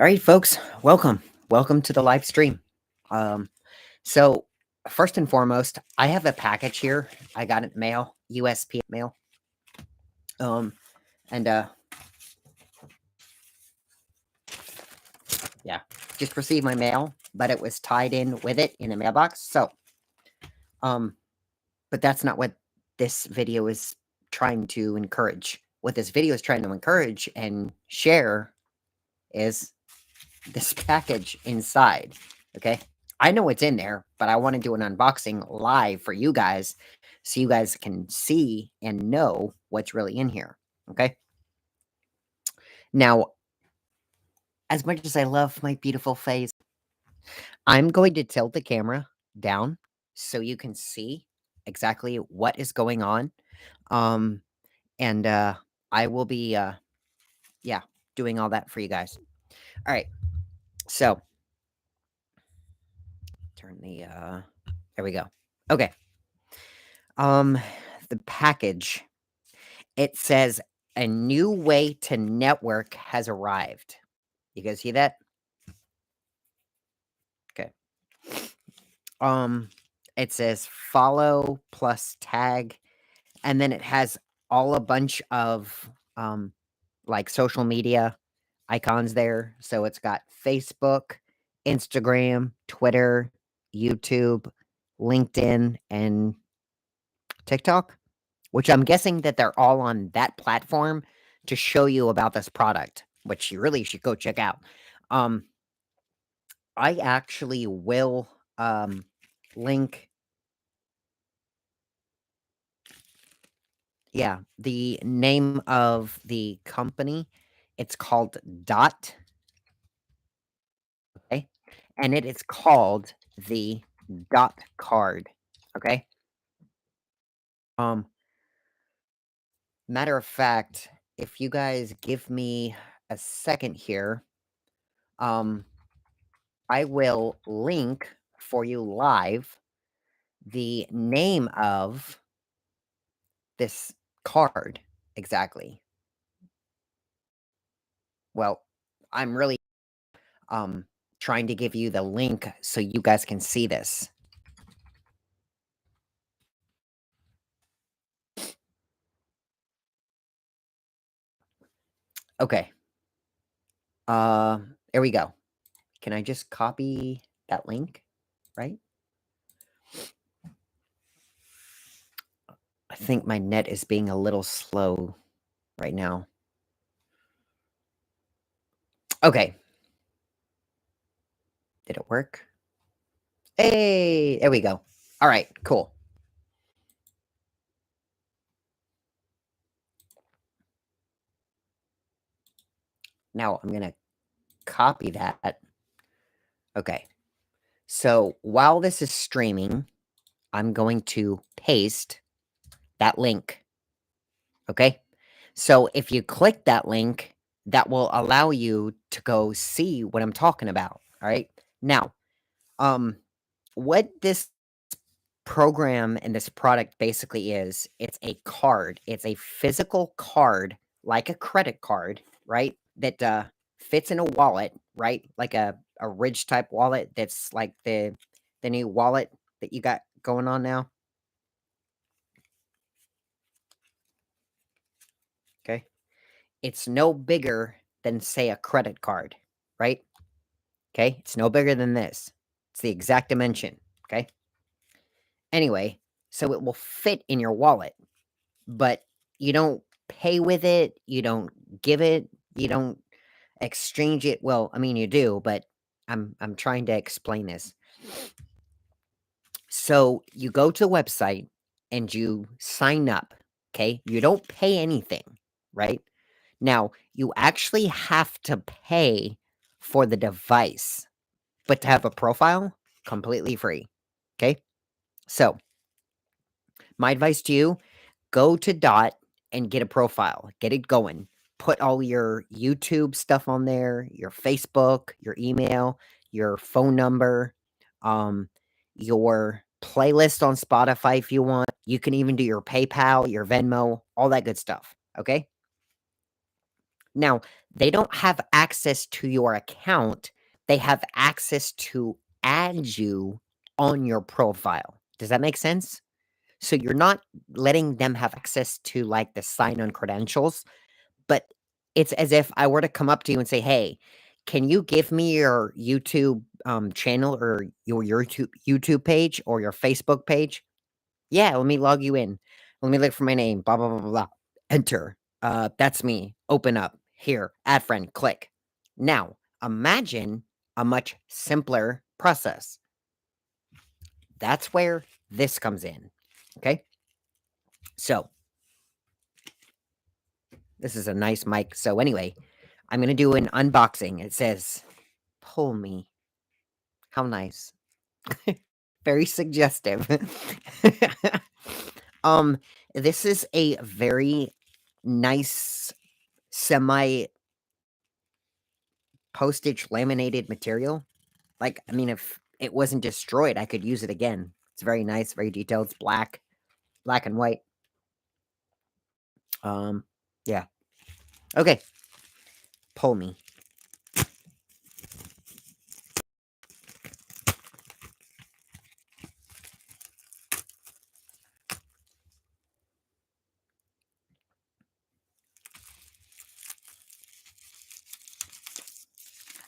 All right, folks, welcome to the live stream. Um, so first and foremost, I have a package here. I got it mail, USP mail. Um, and yeah, just received my mail, but it was tied in with it in a mailbox. Um, but that's not what this video is trying to encourage. What this video is trying to encourage and share is this package inside. Okay. I know what's in there, but I want to do an unboxing live for you guys so you guys can see and know what's really in here. Okay. Now, as much as I love my beautiful face, I'm going to tilt the camera down so you can see exactly what is going on. Um, and I will be yeah, doing all that for you guys. All right. So turn the there we go. Okay. Um, the package, it says a new way to network has arrived. You guys see that? Okay. Um, it says follow plus tag, and then it has all a bunch of like social media icons there. So it's got Facebook, Instagram, Twitter, YouTube, LinkedIn, and TikTok, which I'm guessing that they're all on that platform to show you about this product, which you really should go check out. Um, I actually will link, yeah, the name of the company. It's called Dot, okay, and it is called the Dot Card, okay. Um, Matter of fact, if you guys give me a second here, um, I will link for you live the name of this card exactly. Well, I'm really um trying to give you the link so you guys can see this. Okay. There we go. Can I just copy that link, right? I think my net is being a little slow right now. Okay. Did it work? Hey, there we go. All right, cool. Now I'm going to copy that. Okay. So while this is streaming, I'm going to paste that link. Okay. So if you click that link, that will allow you to go see what I'm talking about. All right. Now, what this program and this product basically is, it's a card. It's a physical card, like a credit card, right? That fits in a wallet, right? Like a Ridge type wallet that's like the new wallet that you got going on now. Okay. It's no bigger than, say, a credit card, right? Okay. It's no bigger than this. It's the exact dimension. Okay. Anyway, so it will fit in your wallet, but you don't pay with it. You don't give it. You don't exchange it. Well, I mean, you do, but I'm trying to explain this. So you go to the website and you sign up. Okay. You don't pay anything, right? Now, you actually have to pay for the device, but to have a profile, completely free. Okay. So, my advice to you, go to Dot and get a profile, get it going. Put all your YouTube stuff on there, your Facebook, your email, your phone number, um, your playlist on Spotify if you want. You can even do your PayPal, your Venmo, all that good stuff. Okay. Now, they don't have access to your account, they have access to add you on your profile. Does that make sense? So you're not letting them have access to, like, the sign-on credentials, but it's as if I were to come up to you and say, "Hey, can you give me your YouTube, channel or your YouTube page or your Facebook page?" "Yeah, let me log you in. Let me look for my name, blah, blah, blah, blah, blah. Enter. That's me. Open up. Here, add friend, click." Now, imagine a much simpler process. That's where this comes in, okay? So, this is a nice mic. So anyway, I'm gonna do an unboxing. It says, "Pull me." How nice. Very suggestive. Um, this is a very nice semi postage laminated material. Like, I mean, if it wasn't destroyed, I could use it again. It's very nice, very detailed. It's black and white. Yeah. Okay. Pull me.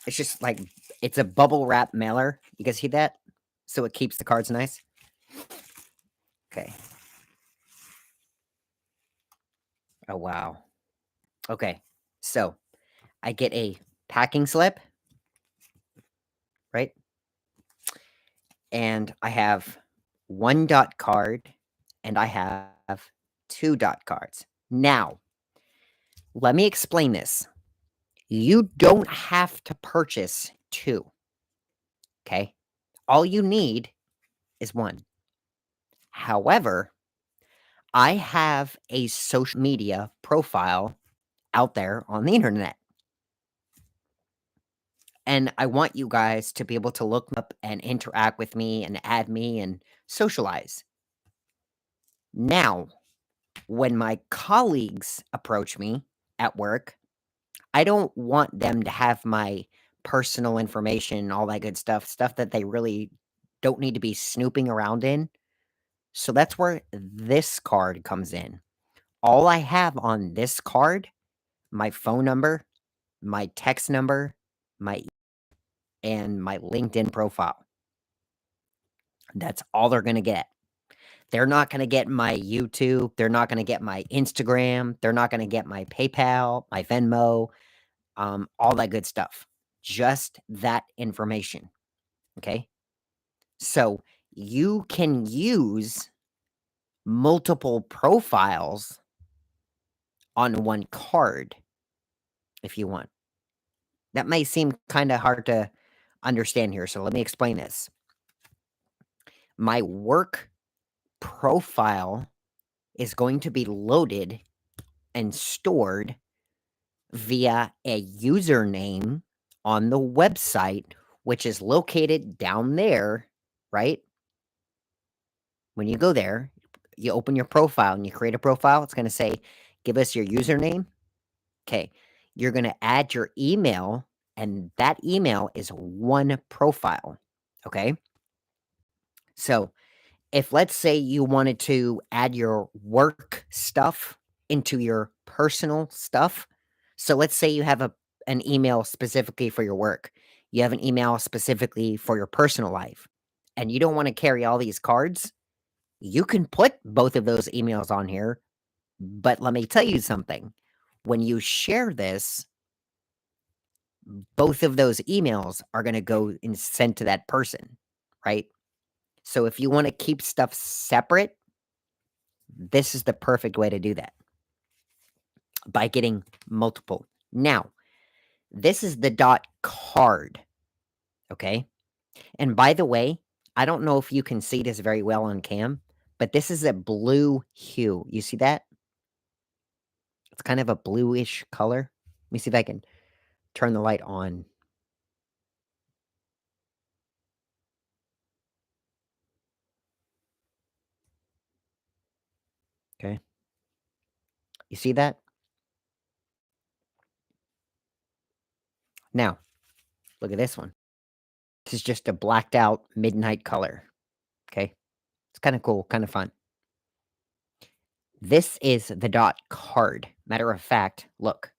It's just like it's a bubble wrap mailer. You guys see that? So it keeps the cards nice. Okay. Oh wow. Okay. So I get a packing slip, right? And I have 1 dot card and I have 2 dot cards. Now, let me explain this. You don't have to purchase 2, okay? All you need is 1. However, I have a social media profile out there on the internet, and I want you guys to be able to look up and interact with me and add me and socialize. Now, when my colleagues approach me at work, I don't want them to have my personal information, all that good stuff that they really don't need to be snooping around in. So that's where this card comes in. All I have on this card, my phone number, my text number, my and my LinkedIn profile. That's all they're gonna get. They're not gonna get my YouTube, they're not gonna get my Instagram, they're not gonna get my PayPal, my Venmo, all that good stuff. Just that information, okay? So, you can use multiple profiles on one card if you want. That may seem kinda hard to understand here, so let me explain this. My work profile is going to be loaded and stored via a username on the website, which is located down there, right? When you go there, you open your profile and you create a profile. It's going to say, give us your username. Okay. You're going to add your email, and that email is one profile. Okay. So if let's say you wanted to add your work stuff into your personal stuff. So let's say you have an email specifically for your work. You have an email specifically for your personal life, and you don't want to carry all these cards. You can put both of those emails on here, but let me tell you something. When you share this, both of those emails are going to go and sent to that person, right? So if you want to keep stuff separate, this is the perfect way to do that by getting multiple. Now, this is the dot card, okay? And by the way, I don't know if you can see this very well on cam, but this is a blue hue. You see that? It's kind of a bluish color. Let me see if I can turn the light on. Okay. You see that? Now, look at this one. This is just a blacked out midnight color. Okay. It's kind of cool, kind of fun. This is the dot card. Matter of fact, look.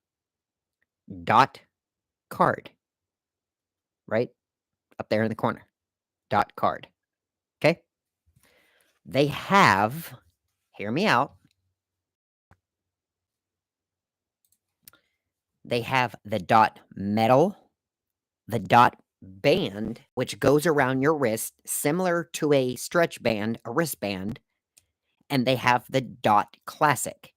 Dot card. Right? Up there in the corner. Dot card. Okay? They have, hear me out. They have the dot metal, the dot band, which goes around your wrist, similar to a stretch band, a wristband, and they have the dot classic.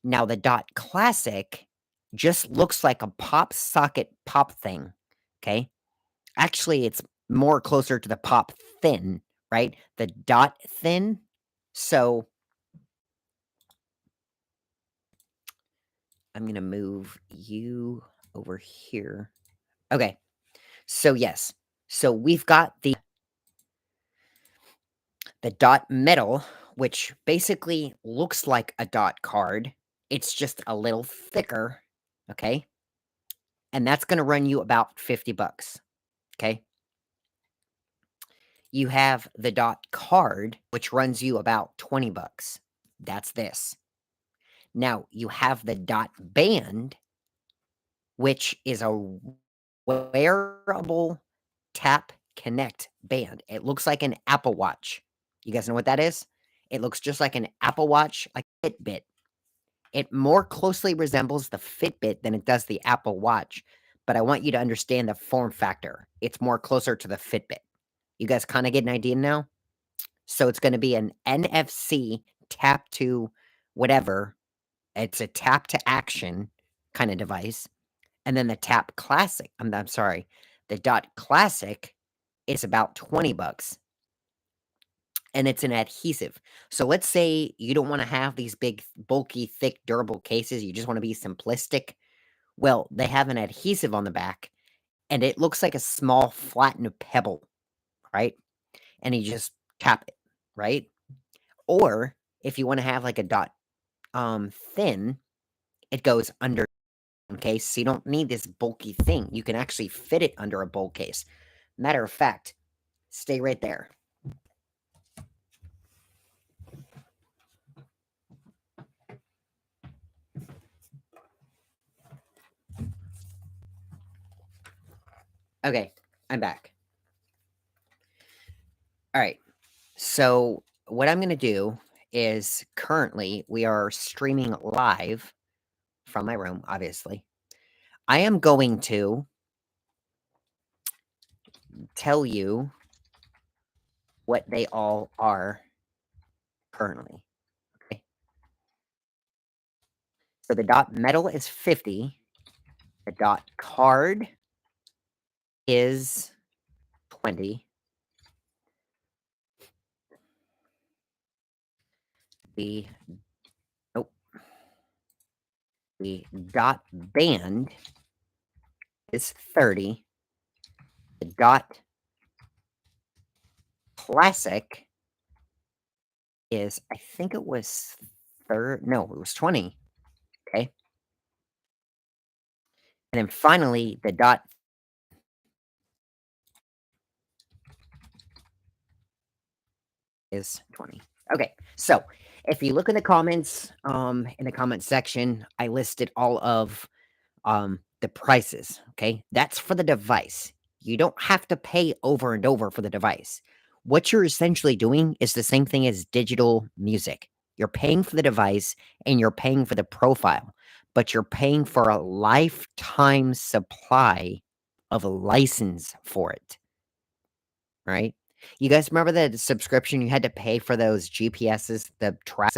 Now, the dot classic just looks like a pop socket pop thing. Okay. Actually, it's more closer to the pop thin, right? The dot thin. So I'm going to move you over here. Okay. So yes. So we've got the dot metal, which basically looks like a dot card. It's just a little thicker, okay? And that's gonna run you about 50 bucks, okay? You have the dot card, which runs you about 20 bucks. That's this. Now, you have the dot band, which is a wearable tap connect band. It looks like an Apple Watch. You guys know what that is? It looks just like an Apple Watch, like Fitbit. It more closely resembles the Fitbit than it does the Apple Watch, but I want you to understand the form factor. It's more closer to the Fitbit. You guys kind of get an idea now? So it's going to be an NFC tap to whatever. It's a tap to action kind of device. And then the Tap Classic, I'm sorry, the Dot Classic is about 20 bucks. And it's an adhesive. So let's say you don't want to have these big, bulky, thick, durable cases. You just want to be simplistic. Well, they have an adhesive on the back, and it looks like a small flattened pebble, right? And you just tap it, right? Or if you want to have like a dot thin, it goes under case. So you don't need this bulky thing. You can actually fit it under a bulk case. Matter of fact, stay right there. Okay, I'm back. All right. So what I'm going to do is currently we are streaming live from my room, obviously. I am going to tell you what they all are currently. Okay. So the dot metal is 50. The dot card is 20. The the dot band is 30. The dot classic is, I think it was no, it was 20. Okay. And then finally, the dot is 20. Okay, so if you look in the comments, in the comment section, I listed all of the prices. Okay, that's for the device. You don't have to pay over and over for the device. What you're essentially doing is the same thing as digital music. You're paying for the device and you're paying for the profile, but you're paying for a lifetime supply of a license for it. Right? You guys remember the subscription you had to pay for those GPSs, the track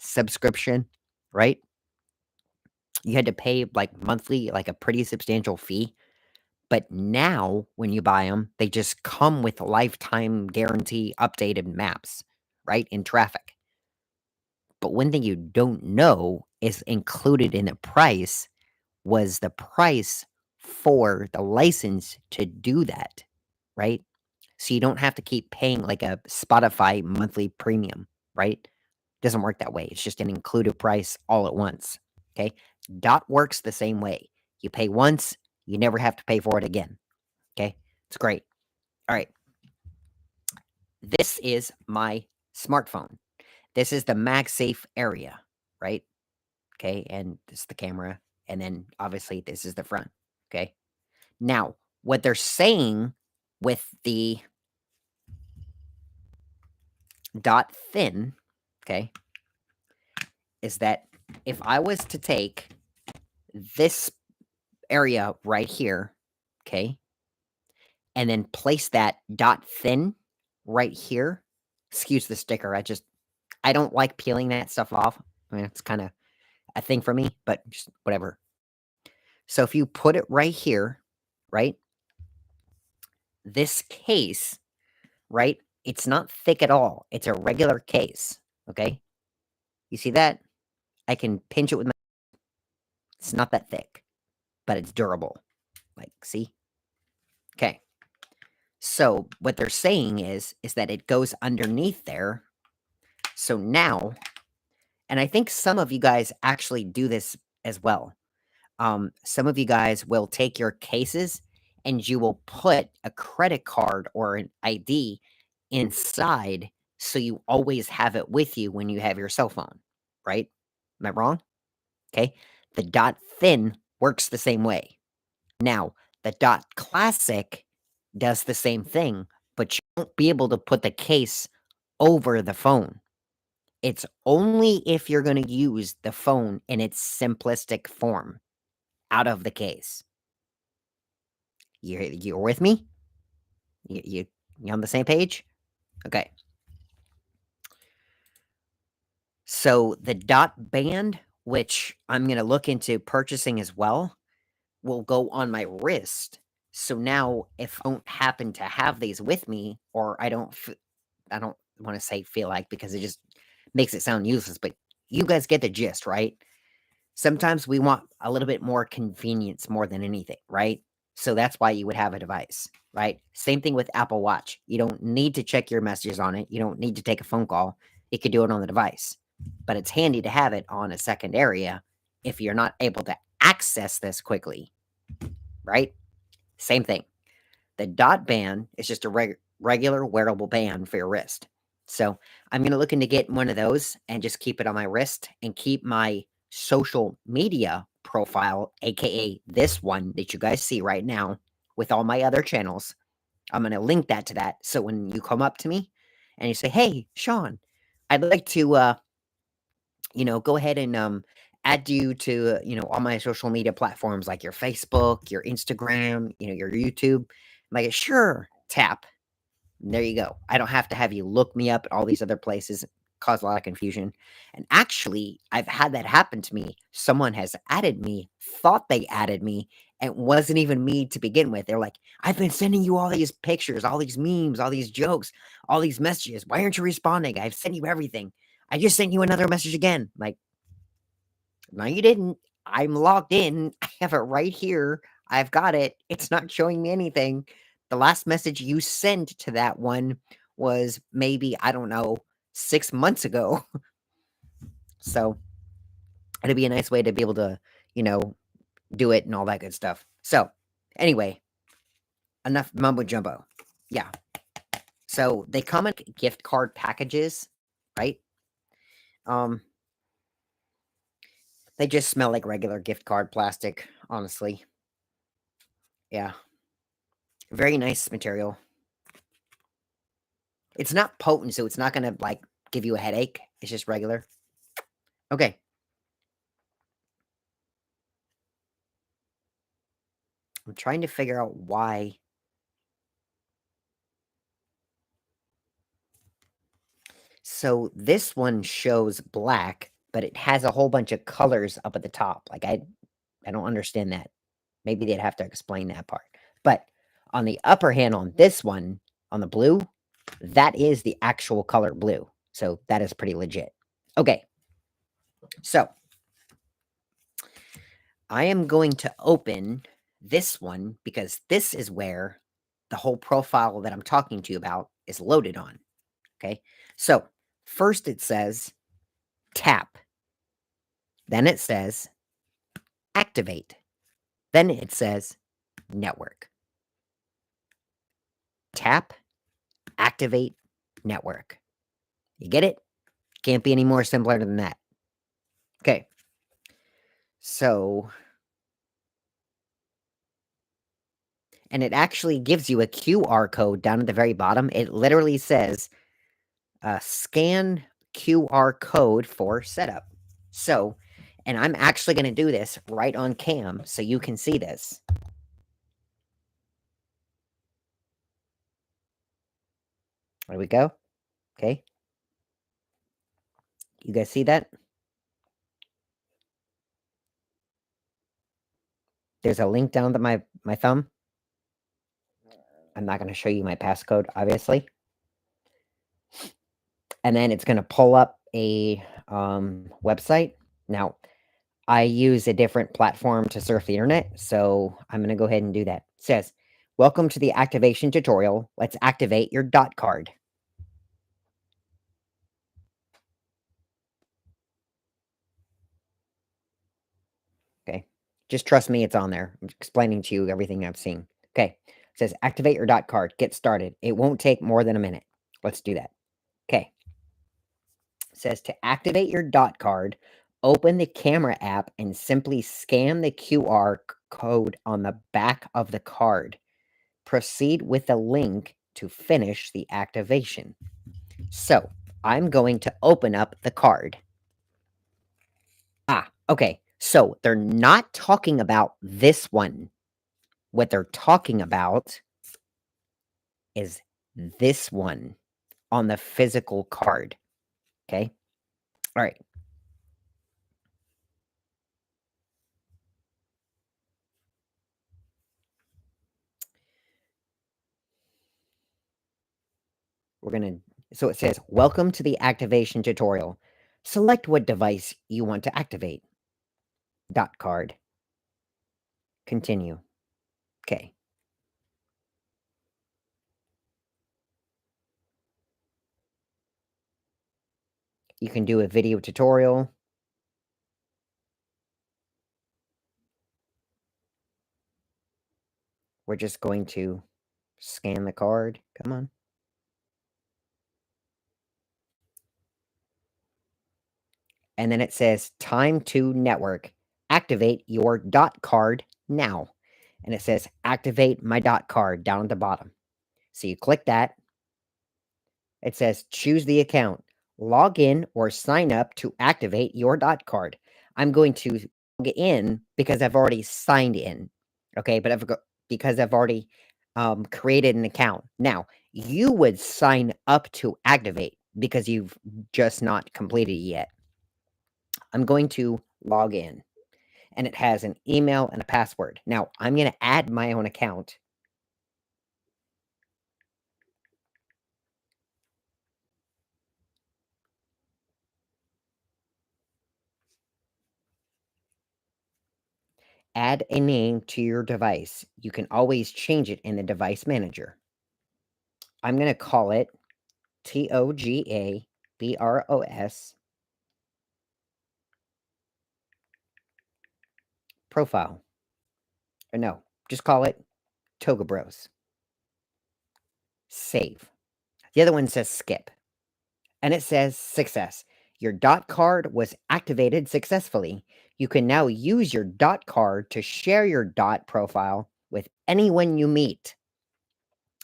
subscription, right? You had to pay like monthly, like a pretty substantial fee. But now when you buy them, they just come with lifetime guarantee updated maps, right? In traffic. But one thing you don't know is included in the price was the price for the license to do that, right? So you don't have to keep paying like a Spotify monthly premium, right? Doesn't work that way. It's just an included price all at once. Okay. Dot works the same way. You pay once, You never have to pay for it again. Okay? It's great. All right. This is my smartphone. This is the MagSafe area, right? Okay, and this is the camera, and then obviously this is the front. Okay. Now, what they're saying with the dot thin, okay, is that if I was to take this area right here, okay, and then place that dot thin right here, excuse the sticker, I don't like peeling that stuff off. I mean, it's kind of a thing for me, but just whatever. So if you put it right here, right, this case, right, it's not thick at all. It's a regular case, okay? You see that? I can pinch it with my it's not that thick, but it's durable. Like, see? Okay. So what they're saying is that it goes underneath there. So now, and I think some of you guys actually do this as well. Some of you guys will take your cases and you will put a credit card or an ID inside so you always have it with you when you have your cell phone, right? Am I wrong? Okay. The dot thin works the same way. Now, the dot classic does the same thing, but you won't be able to put the case over the phone. It's only if you're going to use the phone in its simplistic form out of the case. You're with me? You on the same page? Okay. So the dot band, which I'm going to look into purchasing as well, will go on my wrist. So now if I don't happen to have these with me, or I don't want to say feel like because it just makes it sound useless, but you guys get the gist, right? Sometimes we want a little bit more convenience more than anything, right? So that's why you would have a device, right? Same thing with Apple Watch. You don't need to check your messages on it. You don't need to take a phone call. It could do it on the device. But it's handy to have it on a second area if you're not able to access this quickly, right? Same thing. The dot band is just a regular wearable band for your wrist. So I'm going to look into getting one of those and just keep it on my wrist and keep my social media profile, aka this one that you guys see right now with all my other channels. I'm going to link that to that. So when you come up to me and you say, "Hey, Sean, I'd like to, go ahead and add you to, all my social media platforms like your Facebook, your Instagram, your YouTube." I'm like, "Sure, tap." And there you go. I don't have to have you look me up at all these other places, cause a lot of confusion. And actually, I've had that happen to me. Someone has added me, thought they added me, and it wasn't even me to begin with. They're like, "I've been sending you all these pictures, all these memes, all these jokes, all these messages. Why aren't you responding? I've sent you everything. I just sent you another message again." Like, no, you didn't. I'm logged in. I have it right here. I've got it. It's not showing me anything. The last message you sent to that one was maybe, I don't know, 6 months ago. So it'd be a nice way to be able to, you know, do it and all that good stuff. So anyway, enough mumbo jumbo. Yeah. So they come in gift card packages, right? Um, they just smell like regular gift card plastic, honestly. Yeah. Very nice material. It's not potent, so it's not gonna, like, give you a headache. It's just regular. Okay. I'm trying to figure out why. So this one shows black, but it has a whole bunch of colors up at the top. Like, I don't understand that. Maybe they'd have to explain that part. But on the upper hand on this one, on the blue, that is the actual color blue. So that is pretty legit. Okay. So I am going to open this one because this is where the whole profile that I'm talking to you about is loaded on. Okay. So first it says tap. Then it says activate. Then it says network. Tap, activate, network. You get it? Can't be any more simpler than that. Okay. So, and it actually gives you a QR code down at the very bottom. It literally says, scan QR code for setup. So, and I'm actually going to do this right on cam so you can see this. There we go. Okay. You guys see that? There's a link down to my thumb. I'm not going to show you my passcode, obviously. And then it's going to pull up a website. Now, I use a different platform to surf the internet, so I'm going to go ahead and do that. It says, welcome to the activation tutorial. Let's activate your dot card. Okay. Just trust me, it's on there. I'm explaining to you everything I've seen. Okay. It says activate your dot card. Get started. It won't take more than a minute. Let's do that. Okay. It says to activate your dot card, open the camera app and simply scan the QR code on the back of the card. Proceed with the link to finish the activation. So I'm going to open up the card. Okay. So they're not talking about this one. What they're talking about is this one on the physical card. Okay. All right. So it says, welcome to the activation tutorial. Select what device you want to activate. Dot card. Continue. Okay. You can do a video tutorial. We're just going to scan the card. Come on. And then it says time to network. Activate your dot card now. And it says activate my dot card down at the bottom. So you click that. It says choose the account. Log in or sign up to activate your dot card. I'm going to log in because I've already signed in. Okay, but because I've already created an account. Now, you would sign up to activate because you've just not completed it yet. I'm going to log in, and it has an email and a password. Now, I'm going to add my own account. Add a name to your device. You can always change it in the device manager. I'm going to call it TOGABROS profile. Or no, just call it Toga Bros. Save. The other one says skip. And it says success. Your dot card was activated successfully. You can now use your dot card to share your dot profile with anyone you meet.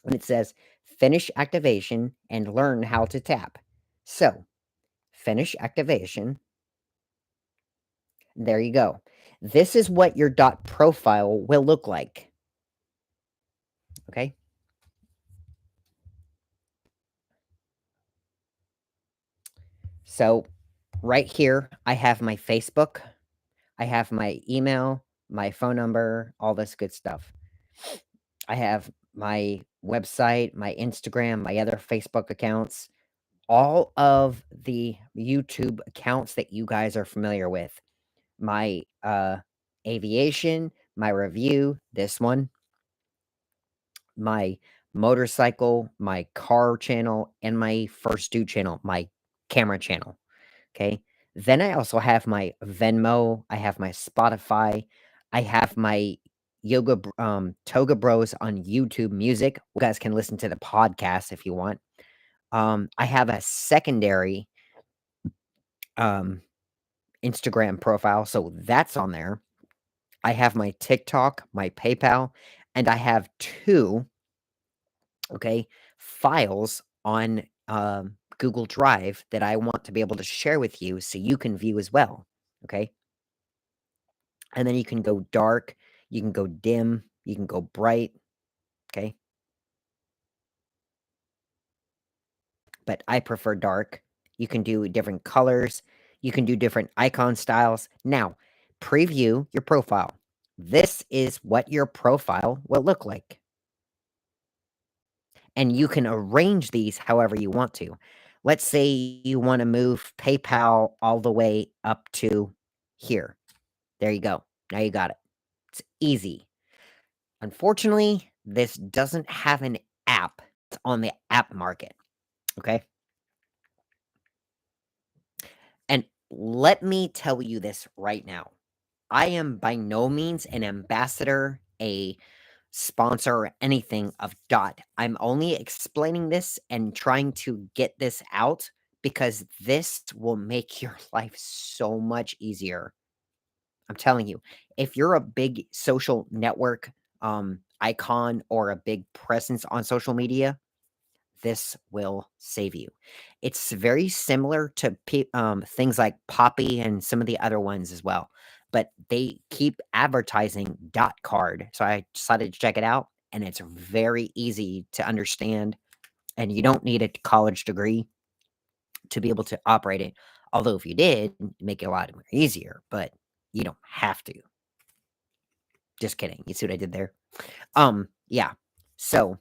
And it says finish activation and learn how to tap. So, finish activation. There you go. This is what your dot profile will look like. Okay? So, right here, I have my Facebook, I have my email, my phone number, all this good stuff. I have my website, my Instagram, my other Facebook accounts, all of the YouTube accounts that you guys are familiar with. My aviation, my review, this one, my motorcycle, my car channel, and my First Do channel, my camera channel. Okay. Then I also have my Venmo, I have my Spotify, I have my Toga Bros on YouTube Music. You guys can listen to the podcast if you want. I have a secondary um, Instagram profile, so that's on there. I have my TikTok, my PayPal, and I have 2, okay, files on, Google Drive that I want to be able to share with you so you can view as well, okay? And then you can go dark, you can go dim, you can go bright, okay? But I prefer dark. You can do different colors, you can do different icon styles. Now, preview your profile. This is what your profile will look like. And you can arrange these however you want to. Let's say you want to move PayPal all the way up to here. There you go. Now you got it. It's easy. Unfortunately, this doesn't have an app. It's on the app market. Okay. And let me tell you this right now. I am by no means an ambassador, a sponsor, or anything of Dot. I'm only explaining this and trying to get this out because this will make your life so much easier. I'm telling you, if you're a big social network icon or a big presence on social media, this will save you. It's very similar to things like Poppy and some of the other ones as well, but they keep advertising Dot Card. So I decided to check it out, and it's very easy to understand, and you don't need a college degree to be able to operate it. Although if you did, it'd make it a lot more easier, but you don't have to. Just kidding. You see what I did there? Yeah. So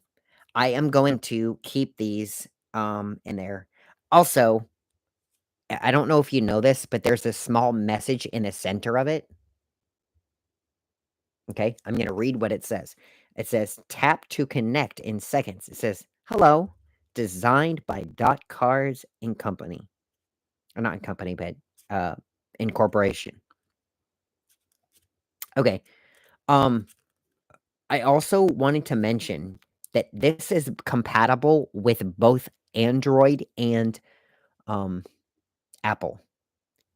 I am going to keep these in there. Also, I don't know if you know this, but there's a small message in the center of it. Okay, I'm going to read what it says. It says tap to connect in seconds. It says hello, designed by Dot Cards and Company. Or not in company, but incorporation. Okay. Um I also wanted to mention that this is compatible with both Android and um Apple.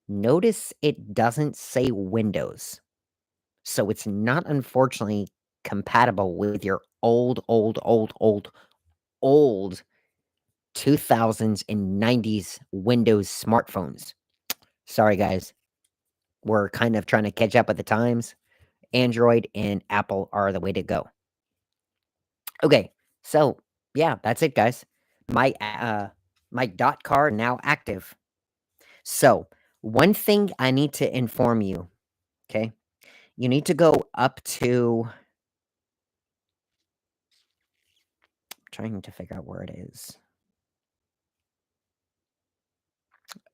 Notice it doesn't say Windows. So it's not unfortunately compatible with your old 2000s and 90s Windows smartphones. Sorry, guys. We're kind of trying to catch up with the times. Android and Apple are the way to go. Okay, so yeah, that's it, guys. My Dot card now active. So one thing I need to inform you, okay? You need to go up to trying to figure out where it is.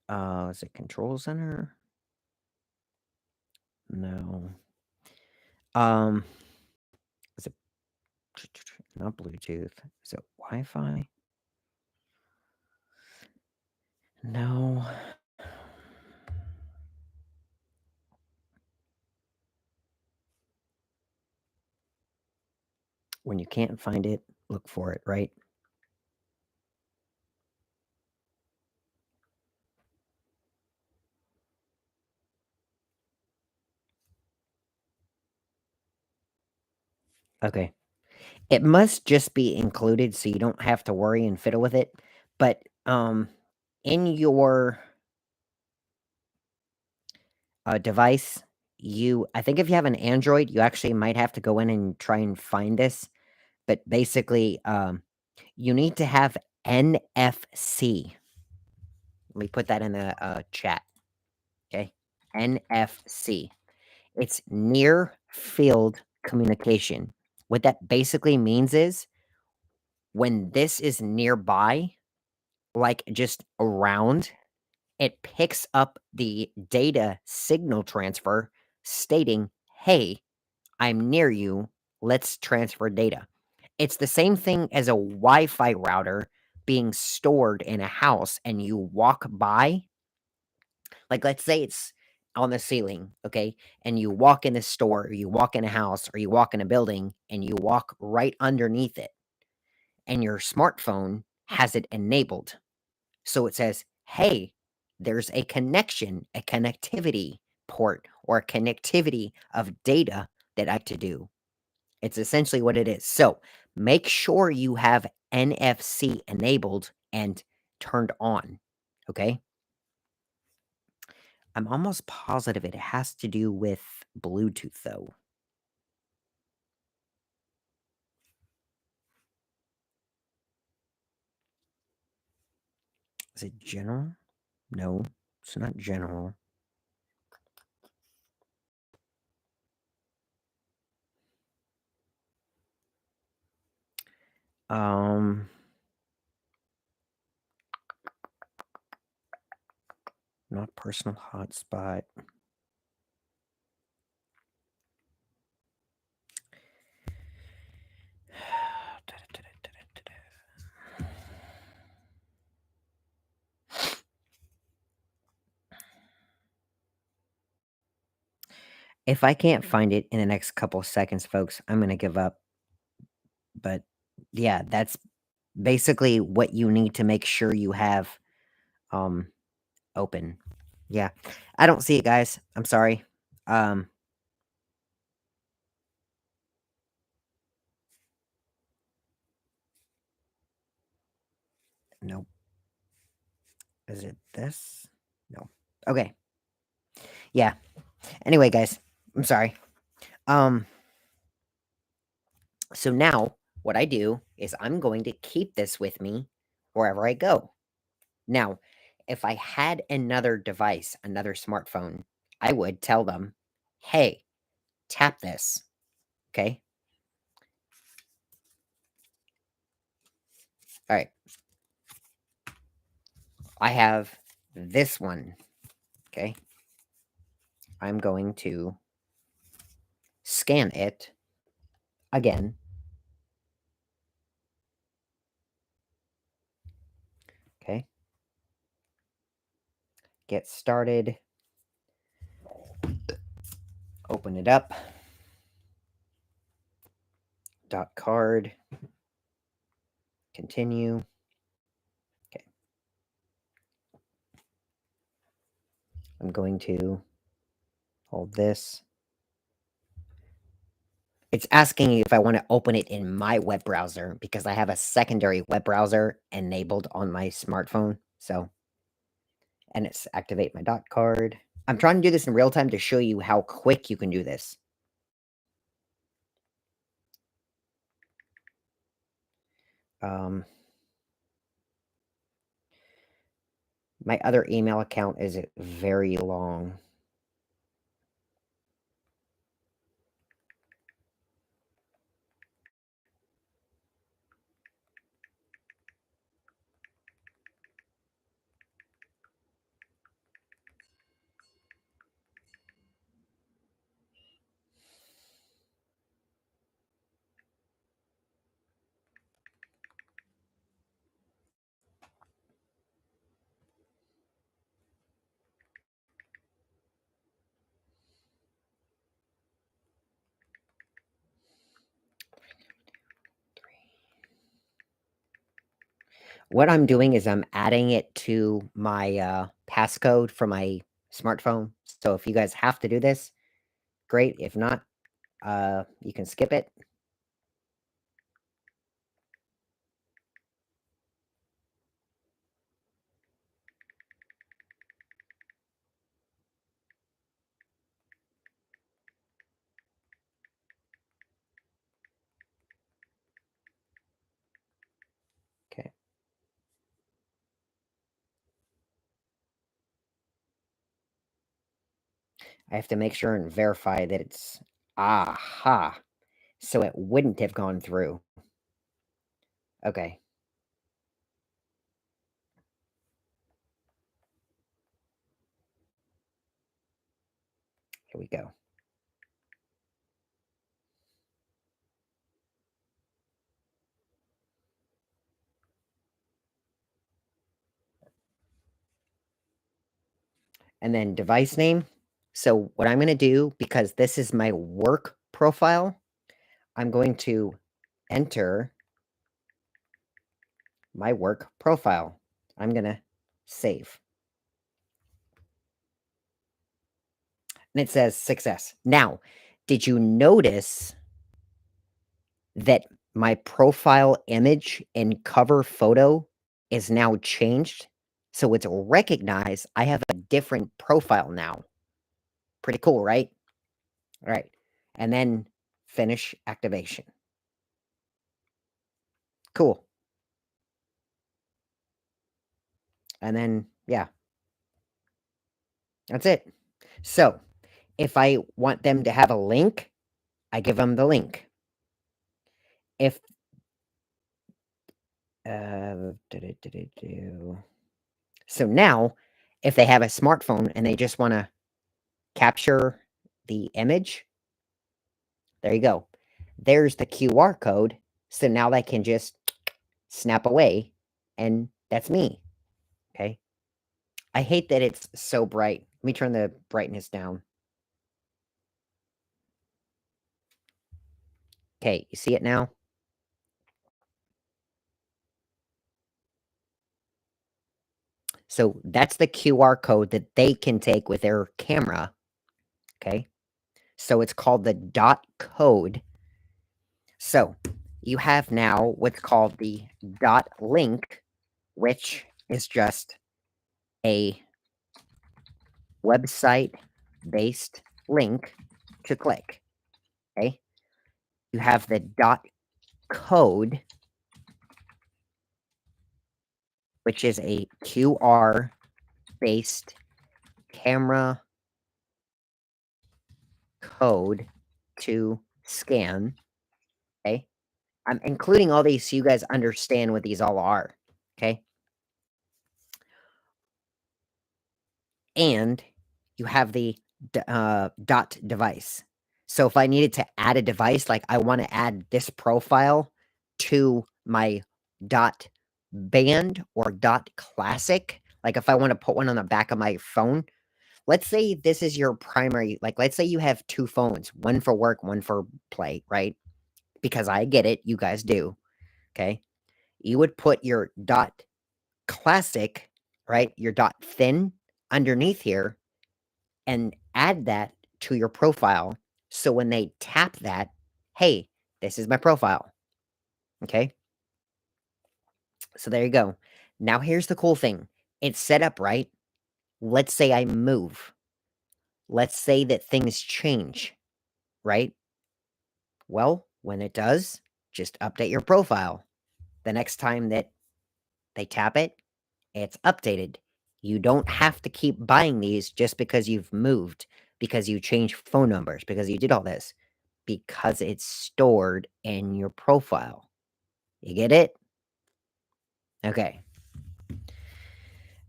Is it control center? No. Um, is it not Bluetooth? Is it Wi-Fi? No. When you can't find it, look for it, right? Okay. It must just be included so you don't have to worry and fiddle with it. But in your device, I think if you have an Android, you actually might have to go in and try and find this. But basically, you need to have NFC. Let me put that in the chat. Okay. NFC. It's near field communication. What that basically means is when this is nearby, like just around, it picks up the data signal transfer stating, hey, I'm near you. Let's transfer data. It's the same thing as a Wi Fi router being stored in a house and you walk by. Like, let's say on the ceiling, okay, and you walk in the store, or you walk in a house, or you walk in a building, and you walk right underneath it, and your smartphone has it enabled. So it says, "Hey, there's a connection, a connectivity port, or a connectivity of data that I have to do." It's essentially what it is. So make sure you have NFC enabled and turned on, okay? I'm almost positive it has to do with Bluetooth, though. Is it general? No, it's not general. Um, not personal hotspot. If I can't find it in the next couple of seconds, folks, I'm gonna give up. But yeah, that's basically what you need to make sure you have um open. Yeah. I don't see it, guys. I'm sorry. Um nope. Is it this? No. Okay. Yeah. Anyway, guys, I'm sorry. Um so now what I do is I'm going to keep this with me wherever I go. Now, if I had another device, another smartphone, I would tell them, "Hey, tap this." Okay? All right. I have this one. Okay? I'm going to scan it again. Okay? Get started. Open it up. Dot card. Continue. Okay. I'm going to hold this. It's asking if I want to open it in my web browser because I have a secondary web browser enabled on my smartphone. So, and it's activate my dot card. I'm trying to do this in real time to show you how quick you can do this. My other email account is very long. What I'm doing is I'm adding it to my passcode for my smartphone. So if you guys have to do this, great. If not, you can skip it. Okay. I have to make sure and verify that it's aha. So it wouldn't have gone through. Okay. Here we go. And then device name. So what I'm going to do, because this is my work profile, I'm going to enter my work profile. I'm going to save. And it says success. Now, did you notice that my profile image and cover photo is now changed? So it's recognized I have a different profile now. Pretty cool, right? All right. And then finish activation. Cool. And then, yeah, that's it. So if I want them to have a link, I give them the link. If so now, if they have a smartphone and they just want to capture the image, there you go. There's the QR code. So now they can just snap away, and that's me. Okay. I hate that it's so bright. Let me turn the brightness down. Okay, you see it now? So that's the QR code that they can take with their camera. Okay. So it's called the dot code. So you have now what's called the dot link, which is just a website based link to click. Okay. You have the dot code, which is a QR based camera code to scan. Okay. I'm including all these so you guys understand what these all are. Okay. And you have the dot device. So if I needed to add a device, like I want to add this profile to my dot band or dot classic, like if I want to put one on the back of my phone, let's say this is your primary, like let's say you have two phones, one for work, one for play, right? Because I get it, you guys do. Okay. You would put your dot classic, right? Your dot thin underneath here and add that to your profile. So when they tap that, hey, this is my profile. Okay. So there you go. Now here's the cool thing. It's set up right. Let's say I move. Let's say that things change, right? Well, when it does, just update your profile. The next time that they tap it, it's updated. You don't have to keep buying these just because you've moved, because you changed phone numbers, because you did all this, because it's stored in your profile. You get it? Okay. All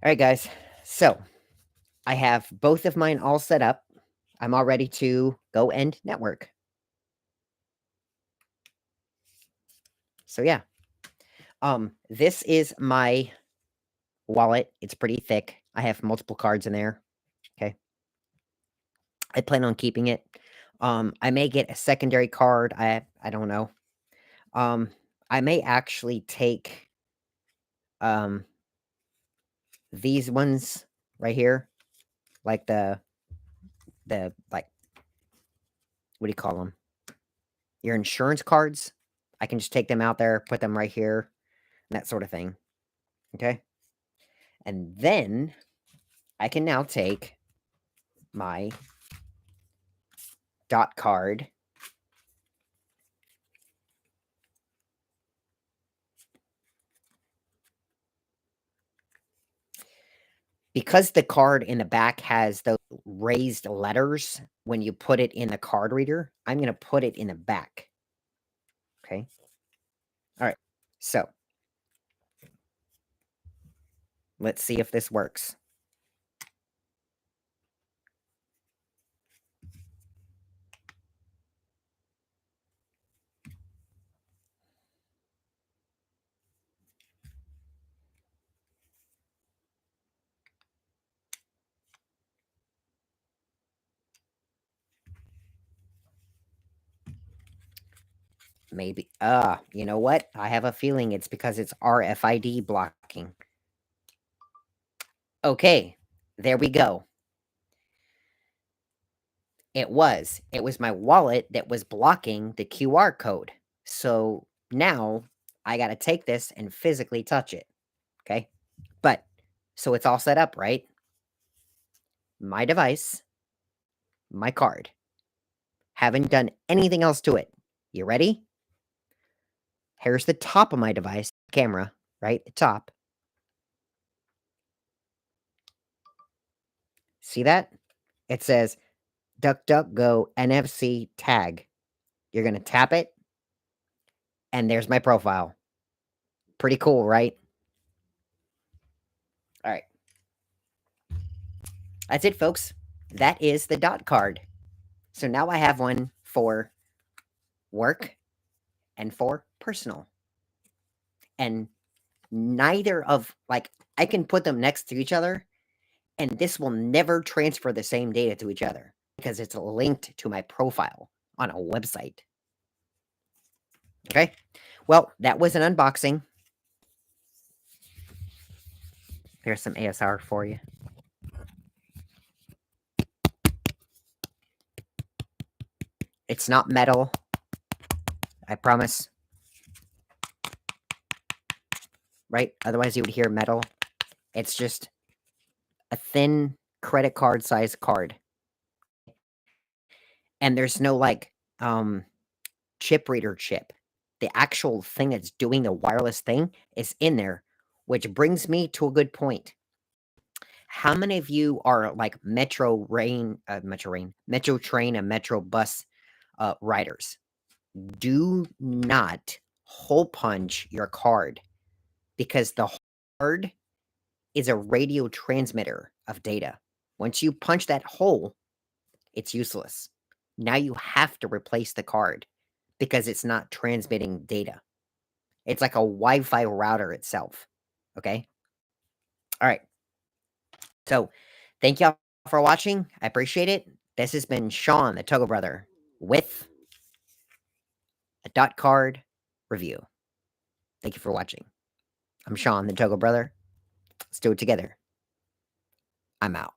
right, guys. So I have both of mine all set up. I'm all ready to go end network. So yeah. This is my wallet. It's pretty thick. I have multiple cards in there. Okay. I plan on keeping it. I may get a secondary card. I don't know. I may actually take these ones right here, like the like what do you call them? Your insurance cards. I can just take them out there, put them right here, and that sort of thing. Okay. And then I can now take my dot card. Because the card in the back has those raised letters when you put it in the card reader, I'm going to put it in the back. Okay. All right. So let's see if this works. Maybe you know what? I have a feeling it's because it's RFID blocking. Okay, there we go. It was. It was my wallet that was blocking the QR code. So now I gotta take this and physically touch it. Okay? But so it's all set up, right? My device, my card. Haven't done anything else to it. You ready? Here's the top of my device, camera, right? The top. See that? It says DuckDuckGo NFC tag. You're going to tap it, and there's my profile. Pretty cool, right? All right. That's it, folks. That is the dot card. So now I have one for work and for personal. And neither of, like, I can put them next to each other, and this will never transfer the same data to each other because it's linked to my profile on a website. Okay? Well, that was an unboxing. Here's some ASR for you. It's not metal. I promise. Right? Otherwise, you would hear metal. It's just a thin credit card size card. And there's no like chip reader chip. The actual thing that's doing the wireless thing is in there, which brings me to a good point. How many of you are like Metro Train and Metro Bus riders? Do not hole punch your card because the card is a radio transmitter of data. Once you punch that hole, it's useless. Now you have to replace the card because it's not transmitting data. It's like a Wi-Fi router itself. Okay? All right. So, thank y'all for watching. I appreciate it. This has been Sean, the Togo Brother, with a dot card review. Thank you for watching. I'm Sean, the Togo Brother. Let's do it together. I'm out.